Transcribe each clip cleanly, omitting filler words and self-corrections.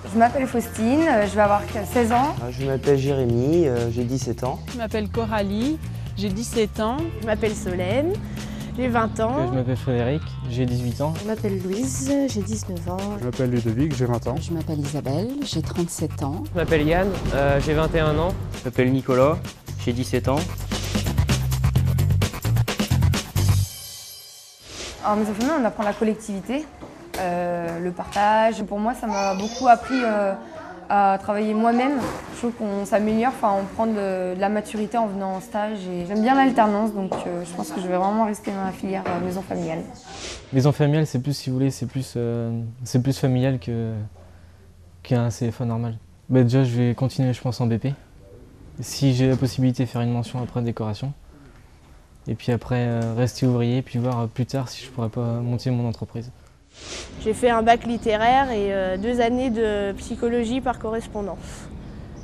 Je m'appelle Faustine, je vais avoir 16 ans. Je m'appelle Jérémy, j'ai 17 ans. Je m'appelle Coralie, j'ai 17 ans. Je m'appelle Solène, j'ai 20 ans. Je m'appelle Frédéric, j'ai 18 ans. Je m'appelle Louise, j'ai 19 ans. Je m'appelle Ludovic, j'ai 20 ans. Je m'appelle Isabelle, j'ai 37 ans. Je m'appelle Yann, j'ai 21 ans. Je m'appelle Nicolas, j'ai 17 ans. En maison familiale, on apprend la collectivité, le partage. Pour moi, ça m'a beaucoup appris à travailler moi-même. Je trouve qu'on s'améliore, on prend de la maturité en venant en stage. Et j'aime bien l'alternance, donc je pense que je vais vraiment rester dans la filière maison familiale. Maison familiale, c'est plus, si vous voulez, c'est plus familial qu'un CFA normal. Déjà, je vais continuer, je pense, en BP. Si j'ai la possibilité de faire une mention après décoration. Et puis après, rester ouvrier, puis voir plus tard si je pourrais pas monter mon entreprise. J'ai fait un bac littéraire et 2 années de psychologie par correspondance.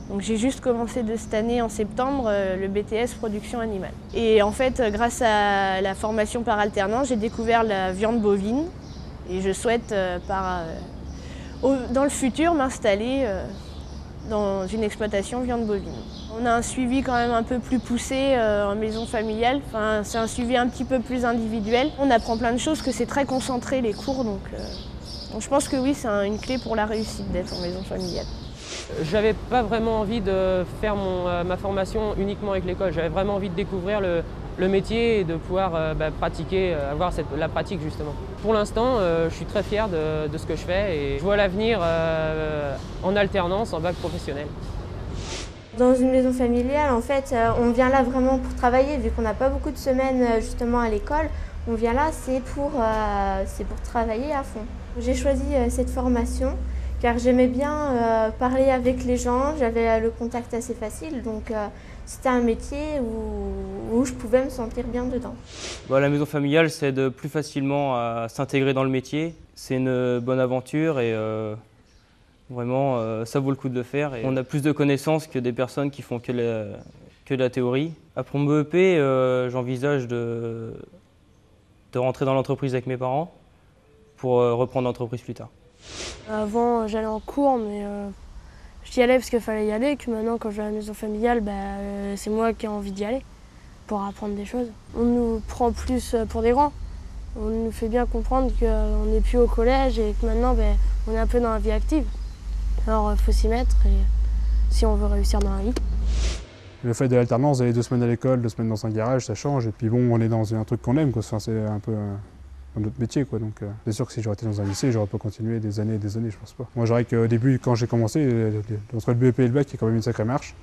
Donc j'ai juste commencé de cette année en septembre le BTS production animale. Et en fait, grâce à la formation par alternance, j'ai découvert la viande bovine. Et je souhaite dans le futur m'installer dans une exploitation viande bovine. On a un suivi quand même un peu plus poussé en maison familiale, c'est un suivi un petit peu plus individuel. On apprend plein de choses, que c'est très concentré les cours, donc je pense que oui, c'est une clé pour la réussite d'être en maison familiale. J'avais pas vraiment envie de faire ma formation uniquement avec l'école, j'avais vraiment envie de découvrir le métier et de pouvoir pratiquer, avoir la pratique justement. Pour l'instant, je suis très fier de ce que je fais et je vois l'avenir en alternance, en bac professionnel. Dans une maison familiale, en fait, on vient là vraiment pour travailler, vu qu'on n'a pas beaucoup de semaines justement à l'école. On vient là, c'est pour travailler à fond. J'ai choisi cette formation car j'aimais bien parler avec les gens, j'avais le contact assez facile, donc c'était un métier où je pouvais me sentir bien dedans. La maison familiale, ça aide plus facilement à s'intégrer dans le métier. C'est une bonne aventure et vraiment, ça vaut le coup de le faire. Et on a plus de connaissances que des personnes qui font que de la théorie. Après mon BEP, j'envisage de rentrer dans l'entreprise avec mes parents pour reprendre l'entreprise plus tard. Avant, j'allais en cours, mais j'y allais parce qu'il fallait y aller. Que maintenant, quand je vais à la maison familiale, c'est moi qui ai envie d'y aller pour apprendre des choses. On nous prend plus pour des grands. On nous fait bien comprendre qu'on n'est plus au collège et que maintenant, on est un peu dans la vie active. Alors, il faut s'y mettre si on veut réussir dans la vie. Le fait de l'alternance, d'aller 2 semaines à l'école, 2 semaines dans un garage, ça change. Et puis bon, on est dans un truc qu'on aime, quoi. C'est un peu notre métier, quoi. Donc c'est sûr que si j'aurais été dans un lycée, j'aurais pas continué des années et des années, je pense pas. Moi, j'aurais qu'au début, quand j'ai commencé, entre le BEP et le bac, il y a quand même une sacrée marche.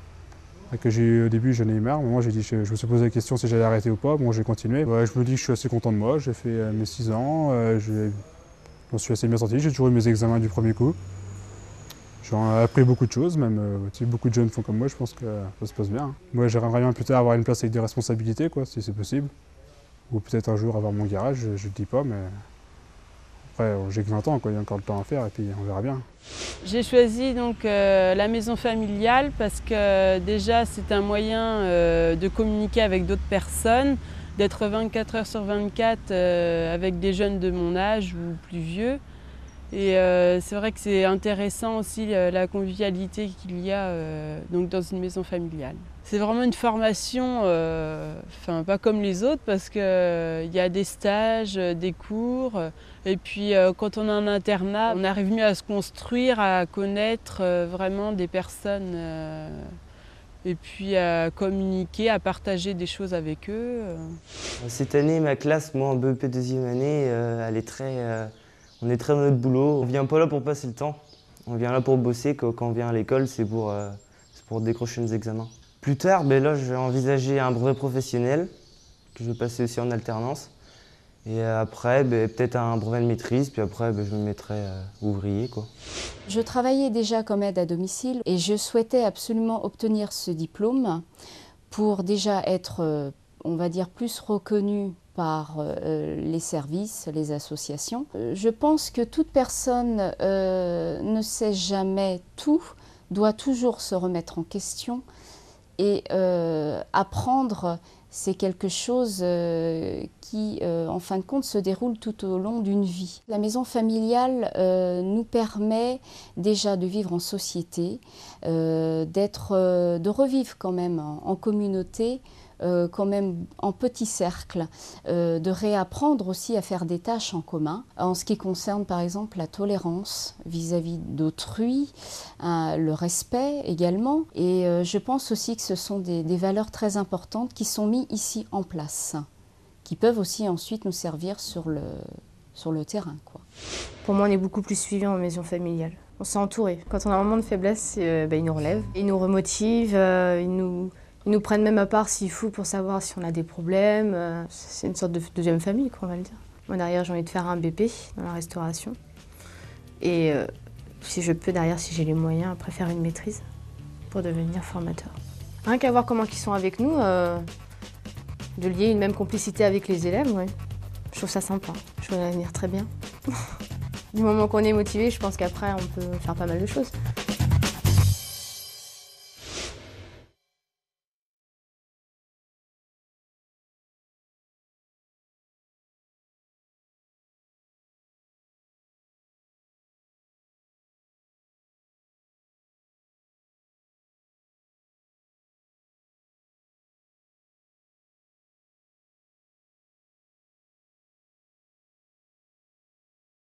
Au début, j'en ai eu marre. Moi, je me suis posé la question si j'allais arrêter ou pas. Bon, j'ai continué. Je me dis que je suis assez content de moi. J'ai fait mes 6 ans. Je m'en suis assez bien sorti. J'ai toujours eu mes examens du premier coup. J'ai appris beaucoup de choses, même si beaucoup de jeunes font comme moi, je pense que ça se passe bien. Moi, j'aimerais bien plus tard avoir une place avec des responsabilités, quoi, si c'est possible. Ou peut-être un jour avoir mon garage, je ne dis pas, mais après, j'ai que 20 ans, quoi, il y a encore le temps à faire et puis on verra bien. J'ai choisi donc la maison familiale parce que déjà c'est un moyen de communiquer avec d'autres personnes, d'être 24 heures sur 24 avec des jeunes de mon âge ou plus vieux. Et c'est vrai que c'est intéressant aussi la convivialité qu'il y a donc dans une maison familiale. C'est vraiment une formation, pas comme les autres, parce qu'il y a des stages, des cours. Et puis quand on est en internat, on arrive mieux à se construire, à connaître vraiment des personnes et puis à communiquer, à partager des choses avec eux. Cette année, ma classe, moi en BEP 2e année, elle est on est très dans notre boulot. On vient pas là pour passer le temps. On vient là pour bosser. Quand on vient à l'école, c'est pour décrocher nos examens. Plus tard, là, je vais envisager un brevet professionnel que je vais passer aussi en alternance. Et après, peut-être un brevet de maîtrise. Puis après, je me mettrai ouvrier, quoi. Je travaillais déjà comme aide à domicile et je souhaitais absolument obtenir ce diplôme pour déjà être, on va dire, plus reconnue par les services, les associations. Je pense que toute personne ne sait jamais tout, doit toujours se remettre en question et apprendre c'est quelque chose qui, en fin de compte, se déroule tout au long d'une vie. La maison familiale nous permet déjà de vivre en société, de revivre quand même en communauté, quand même en petit cercle, de réapprendre aussi à faire des tâches en commun. En ce qui concerne par exemple la tolérance vis-à-vis d'autrui, le respect également. Et je pense aussi que ce sont des valeurs très importantes qui sont mises ici en place, qui peuvent aussi ensuite nous servir sur le terrain, quoi. Pour moi, on est beaucoup plus suivis en maison familiale. On s'est entouré. Quand on a un moment de faiblesse, ils nous relèvent, ils nous remotivent, ils nous prennent même à part s'il faut pour savoir si on a des problèmes. C'est une sorte de deuxième famille, quoi, on va le dire. Moi, derrière, j'ai envie de faire un BP dans la restauration. Et si je peux, derrière, si j'ai les moyens, après faire une maîtrise pour devenir formateur. Rien qu'à voir comment ils sont avec nous, de lier une même complicité avec les élèves, ouais. Je trouve ça sympa. Je vois l'avenir très bien. Du moment qu'on est motivé, je pense qu'après, on peut faire pas mal de choses.